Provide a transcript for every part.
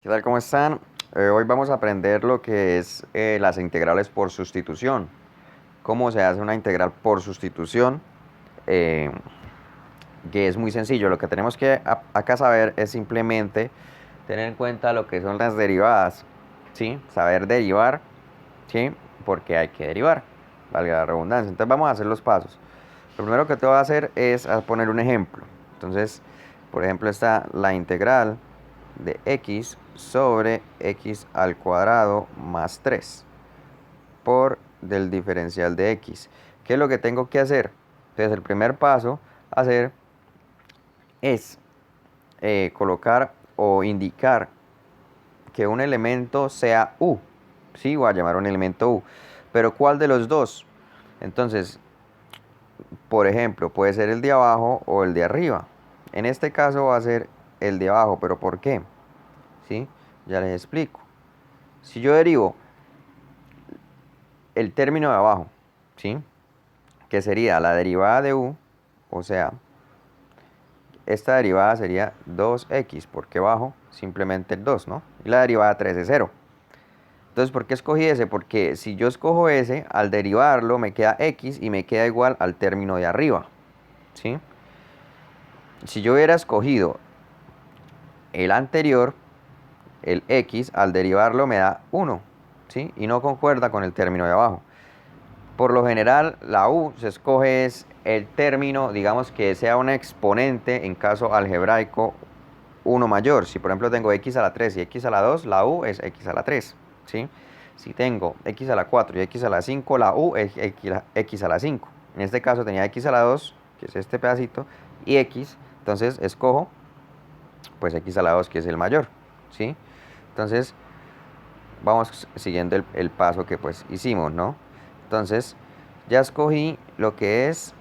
¿Qué tal? ¿Cómo están? Hoy vamos a aprender lo que es las integrales por sustitución. Cómo se hace una integral por sustitución, eh, que es muy sencillo. Lo que tenemos que acá saber es simplemente tener en cuenta lo que son las derivadas, ¿sí? Saber derivar, ¿sí? Porque hay que derivar, valga la redundancia. Entonces vamos a hacer los pasos. Lo primero que te voy a hacer es poner un ejemplo. Entonces, por ejemplo, está la integral de x sobre x al cuadrado más 3 por del diferencial de x. ¿Qué es lo que tengo que hacer? Entonces, el primer paso a hacer es colocar o indicar que un elemento sea u. Sí, voy a llamar un elemento u. Pero ¿cuál de los dos? Entonces, por ejemplo, puede ser el de abajo o el de arriba. En este caso va a ser el de abajo, pero ¿por qué? ¿Sí? Ya les explico. Si yo derivo el término de abajo, ¿sí? Que sería la derivada de u, o sea, esta derivada sería 2x, porque bajo simplemente el 2, ¿no? Y la derivada de 3 es 0. Entonces, ¿por qué escogí ese? Porque si yo escojo ese, al derivarlo me queda x y me queda igual al término de arriba, ¿sí? Si yo hubiera escogido el anterior, el x, al derivarlo me da 1, ¿sí? Y no concuerda con el término de abajo. Por lo general, la u se escoge es el término, digamos que sea un exponente en caso algebraico 1 mayor. Si por ejemplo tengo x a la 3 y x a la 2, la u es x a la 3, ¿sí? Si tengo x a la 4 y x a la 5, la u es x a la 5. En este caso tenía x a la 2, que es este pedacito, y x, entonces escojo pues x a la 2, que es el mayor, ¿sí? Entonces vamos siguiendo el paso que pues hicimos, ¿no? Entonces ya escogí lo que es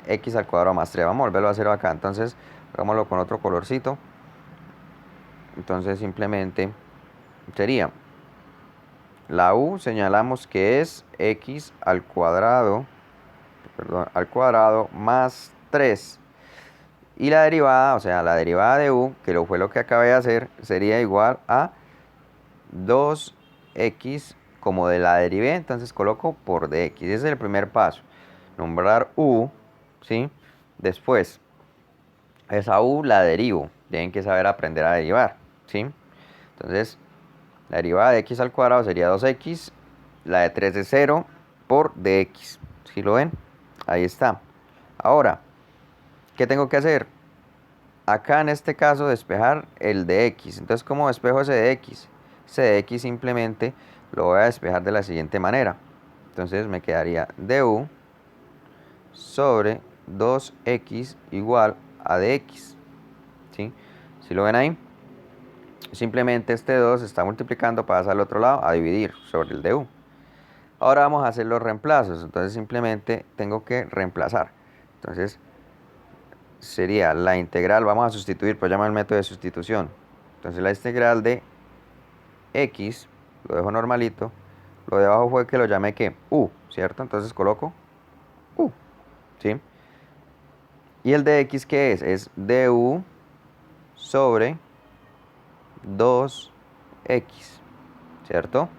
x al cuadrado más 3. Vamos a volverlo a hacer acá. Entonces hagámoslo con otro colorcito. Entonces simplemente sería la u, señalamos que es x al cuadrado, perdón, al cuadrado más 3. Y la derivada, o sea, la derivada de u, que fue lo que acabé de hacer, sería igual a 2x, como de la derivé, entonces coloco por dx. Ese es el primer paso. Nombrar u, ¿sí? Después, esa u la derivo. Tienen que saber aprender a derivar, ¿sí? Entonces, la derivada de x al cuadrado sería 2x. La de 3 es 0 por dx. ¿Sí lo ven? Ahí está. Ahora, ¿qué tengo que hacer? Acá en este caso despejar el de x. Entonces, ¿cómo despejo ese de x? Ese de x simplemente lo voy a despejar de la siguiente manera. Entonces me quedaría du sobre 2x igual a dx. ¿Sí? ¿Sí lo ven ahí? Simplemente este 2 se está multiplicando, pasa al otro lado a dividir sobre el du. Ahora vamos a hacer los reemplazos. Entonces simplemente tengo que reemplazar. Entonces sería la integral, vamos a sustituir, pues llama el método de sustitución. Entonces la integral de x, lo dejo normalito, lo de abajo fue que lo llamé que u, ¿cierto? Entonces coloco u, ¿sí? Y el de x, ¿qué es? Es du sobre 2x, ¿cierto?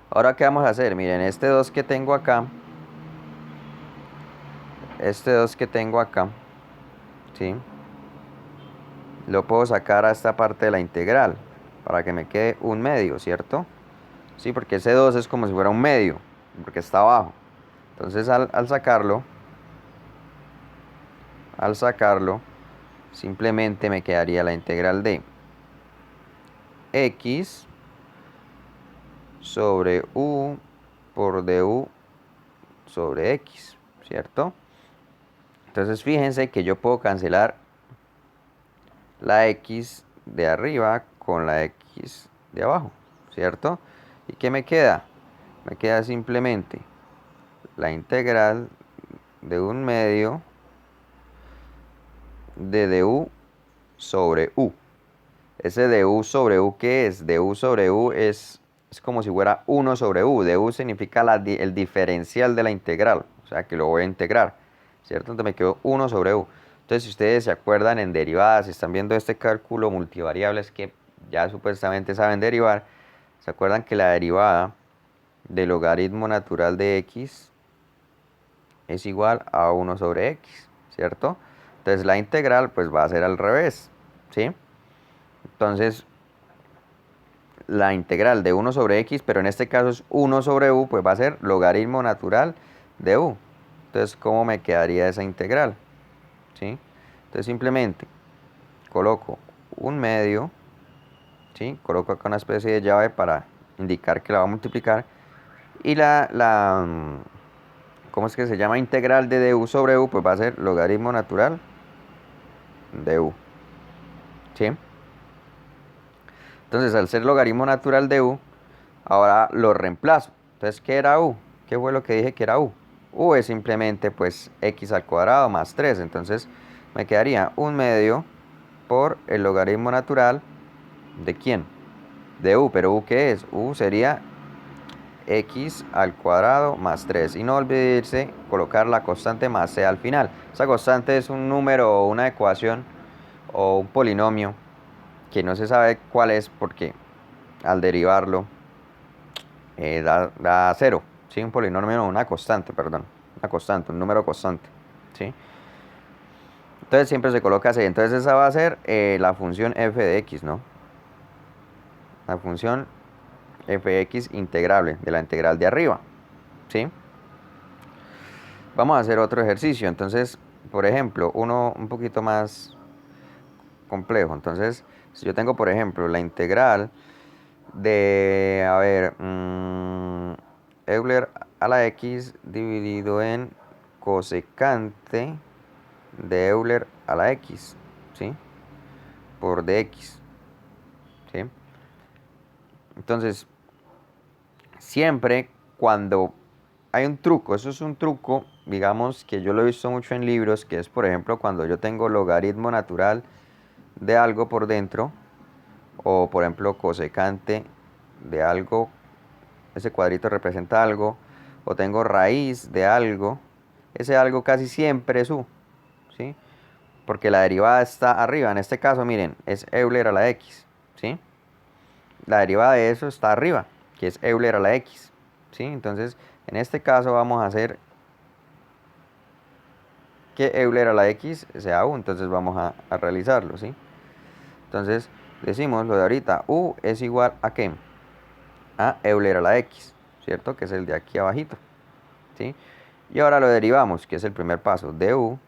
Ahora, ¿qué vamos a hacer? Miren, este 2 que tengo acá, este 2 que tengo acá, ¿sí? Lo puedo sacar a esta parte de la integral, para que me quede un medio, ¿cierto? Sí, porque ese 2 es como si fuera un medio, porque está abajo. Entonces, al sacarlo, simplemente me quedaría la integral de x sobre u por du sobre x, ¿cierto? Entonces fíjense que yo puedo cancelar la x de arriba con la x de abajo, ¿cierto? ¿Y qué me queda? Me queda simplemente la integral de un medio de du sobre u. Ese du sobre u, ¿qué es? Du sobre u es como si fuera 1 sobre u. Du significa el diferencial de la integral, o sea que lo voy a integrar, ¿cierto? Entonces me quedó 1 sobre u. Entonces, si ustedes se acuerdan en derivadas, si están viendo este cálculo multivariable, es que ya supuestamente saben derivar, ¿se acuerdan que la derivada del logaritmo natural de x es igual a 1 sobre x, ¿cierto? Entonces la integral pues va a ser al revés, ¿sí? Entonces la integral de 1 sobre x, pero en este caso es 1 sobre u, pues va a ser logaritmo natural de u. Entonces, ¿cómo me quedaría esa integral? ¿Sí? Entonces simplemente coloco un medio, ¿sí? Coloco acá una especie de llave para indicar que la va a multiplicar. Y ¿cómo es que se llama? Integral de du sobre u, pues va a ser logaritmo natural de u, ¿sí? Entonces, al ser logaritmo natural de u, ahora lo reemplazo. Entonces, ¿qué era u? ¿Qué fue lo que dije que era u? U es simplemente, pues, x al cuadrado más 3. Entonces, me quedaría un medio por el logaritmo natural ¿de quién? De u. ¿Pero u qué es? U sería x al cuadrado más 3. Y no olvidarse colocar la constante más c al final. Esa constante es un número o una ecuación o un polinomio que no se sabe cuál es porque al derivarlo da cero. ¿Sí? Un polinomio no, una constante, perdón. Una constante, un número constante. ¿Sí? Entonces siempre se coloca c. Entonces esa va a ser la función f de x, ¿no? La función fx integrable de la integral de arriba. ¿Sí? Vamos a hacer otro ejercicio. Entonces, por ejemplo, uno un poquito más complejo. Entonces, si yo tengo, por ejemplo, la integral de, a ver, Euler a la x dividido en cosecante de Euler a la x, ¿sí? Por dx, ¿sí? Entonces, siempre cuando hay un truco, eso es un truco, digamos que yo lo he visto mucho en libros, que es por ejemplo cuando yo tengo logaritmo natural de algo por dentro, o por ejemplo cosecante de algo, ese cuadrito representa algo, o tengo raíz de algo, ese algo casi siempre es u, ¿sí? Porque la derivada está arriba, en este caso miren, es Euler a la x, ¿sí? La derivada de eso está arriba, que es Euler a la x, ¿sí? Entonces, en este caso vamos a hacer que Euler a la x sea u, entonces vamos a realizarlo, ¿sí? Entonces, decimos lo de ahorita, u es igual a ¿qué? A Euler a la x, ¿cierto? Que es el de aquí abajito, ¿sí? Y ahora lo derivamos, que es el primer paso, de u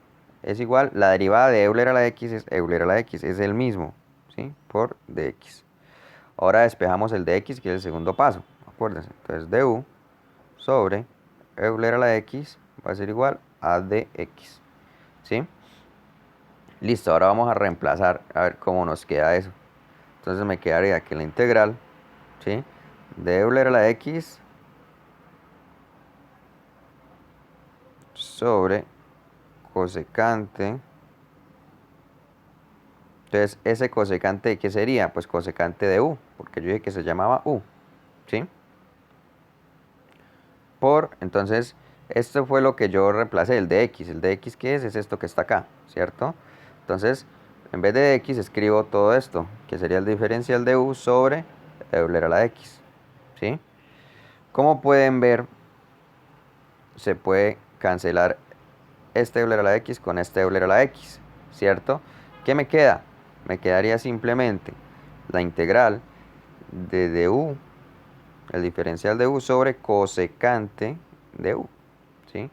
es igual, la derivada de Euler a la x es Euler a la x, es el mismo, ¿sí? Por dx. Ahora despejamos el dx, que es el segundo paso, acuérdense. Entonces, du sobre Euler a la x va a ser igual a dx, ¿sí? Listo, ahora vamos a reemplazar, a ver cómo nos queda eso. Entonces me quedaría que la integral, ¿sí? De Euler a la x sobre cosecante. Entonces, ese cosecante, ¿qué sería? Pues cosecante de u, porque yo dije que se llamaba u, ¿sí? Entonces, esto fue lo que yo reemplacé, el de x. ¿El de x qué es? Es esto que está acá, ¿cierto? Entonces, en vez de x escribo todo esto, que sería el diferencial de u sobre Euler a la x, ¿sí? Como pueden ver, se puede cancelar este Euler a la x con este Euler a la x, ¿cierto? ¿Qué me queda? Me quedaría simplemente la integral de du, el diferencial de u sobre cosecante de u, ¿sí?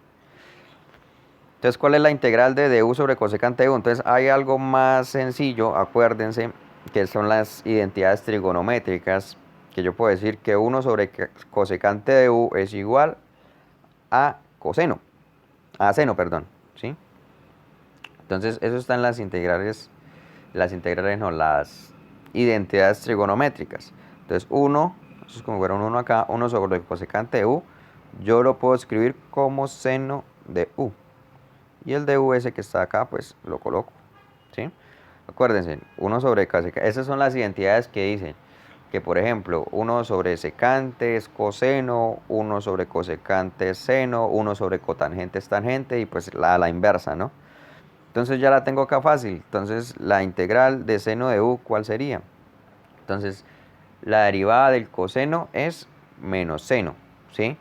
Entonces, ¿cuál es la integral de du sobre cosecante de u? Entonces, hay algo más sencillo, acuérdense, que son las identidades trigonométricas, que yo puedo decir que 1 sobre cosecante de u es igual a coseno, a seno, perdón, ¿sí? Entonces, eso está en las integrales no, las identidades trigonométricas. Entonces, 1, eso es como fuera un 1 acá, 1 sobre cosecante de u, yo lo puedo escribir como seno de u. Y el de u ese que está acá, pues lo coloco, ¿sí? Acuérdense, 1 sobre cosecante, esas son las identidades que dicen que, por ejemplo, 1 sobre secante es coseno, 1 sobre cosecante es seno, 1 sobre cotangente es tangente y pues la inversa, ¿no? Entonces ya la tengo acá fácil. Entonces la integral de seno de u, ¿cuál sería? Entonces, la derivada del coseno es menos seno, ¿sí?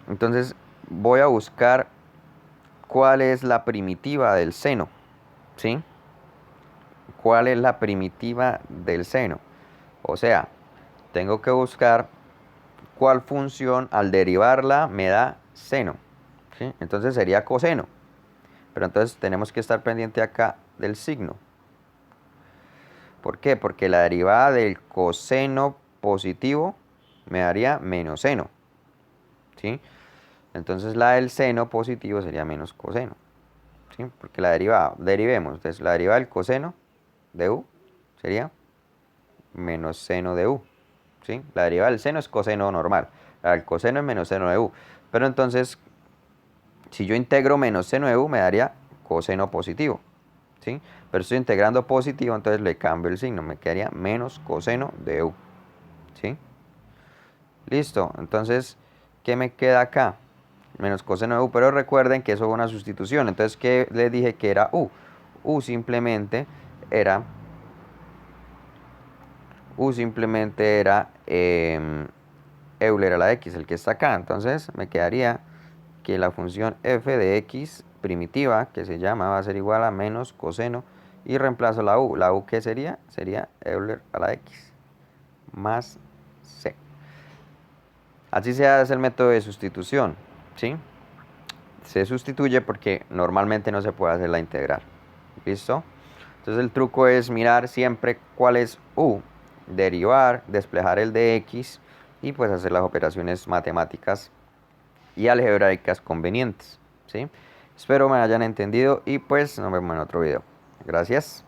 Entonces, voy a buscar cuál es la primitiva del seno, ¿sí? ¿Cuál es la primitiva del seno? O sea, tengo que buscar cuál función al derivarla me da seno, ¿sí? Entonces sería coseno. Pero entonces tenemos que estar pendiente acá del signo. ¿Por qué? Porque la derivada del coseno positivo me daría menos seno, ¿sí? Entonces la del seno positivo sería menos coseno, ¿sí? Porque la derivada, derivemos, entonces la derivada del coseno de u sería menos seno de u, ¿sí? La derivada del seno es coseno normal, la del coseno es menos seno de u. Pero entonces, si yo integro menos seno de u, me daría coseno positivo, ¿sí? Pero estoy integrando positivo, entonces le cambio el signo, me quedaría menos coseno de u, ¿sí? Listo, entonces, ¿qué me queda acá? Menos coseno de u, pero recuerden que eso fue una sustitución. Entonces, ¿qué les dije que era u? U simplemente era, u simplemente era Euler a la x, el que está acá. Entonces, me quedaría que la función f de x primitiva, que se llama, va a ser igual a menos coseno, y reemplazo la u. ¿La u qué sería? Sería Euler a la x más c. Así se hace el método de sustitución, ¿sí? Se sustituye porque normalmente no se puede hacer la integral. ¿Listo? Entonces el truco es mirar siempre cuál es u, derivar, despejar el de x y pues hacer las operaciones matemáticas y algebraicas convenientes, ¿sí? Espero me hayan entendido y pues nos vemos en otro video. Gracias.